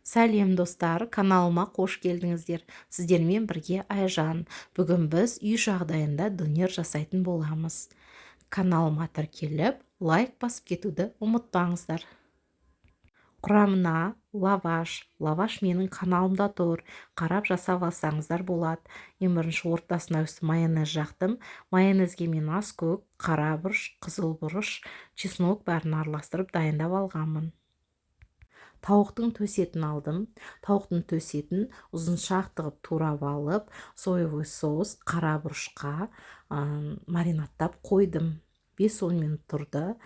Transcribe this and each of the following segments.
Сәлем достар, каналыма қош келдіңіздер. Сіздермен бірге Айжан. Бүгін біз үй жағдайында донер жасайтын боламыз. Каналыма тіркеліп, лайк басып кетуді ұмытпаңыздар. Құрамына лаваш менің каналымда тұр. Қарап жасап алсаңыздар болады. Ең бірінші ортасына үсті майонез жақтым. Майонезге мен ас көк, қара бұрыш, қызыл бұрыш, чеснок бәрін араластырып дайындап алғанмын. Тауықтың төсетін алдым. Тауықтың төсетін ұзынша қылып турап алып, соевый соус қара бұрышқа маринадтап қойдым. 5-10 минут тұрды.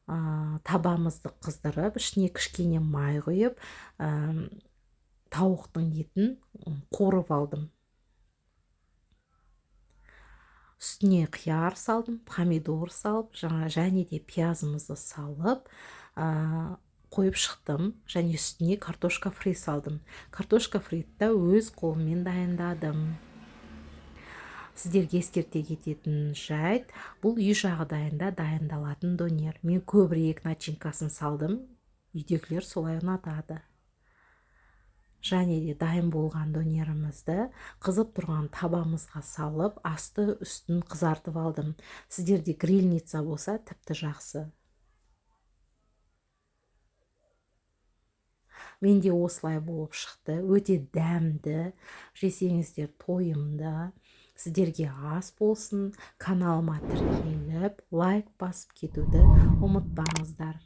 Табамызды қыздырып, ішіне кішкене май құйып, тауықтың етін қорып алдым. Үстіне қияр салдым, помидор салып, және де пиязымызды салып, қойып шықтым. Және үстіне картошка фри салдым. Картошка фриді өз қолыммен дайындадым. Сіздерге ескерте кететін жайт, бұл үй жағдайында дайындалатын донер. Мен көбірек начинкасын салдым, үйдегілер солай ұнатады. Және де дайын болған донерімізді қызып тұрған табамызға салып, асты үстін қызартып алдым. Сіздерде грильница болса, тіпті жақсы. Менде осылай болып шықты. Өте дәмді, жесеңіздер тойымды. Сіздерге ас болсын. Каналыма тіркеліп, лайк басып кетуді ұмытпаңыздар.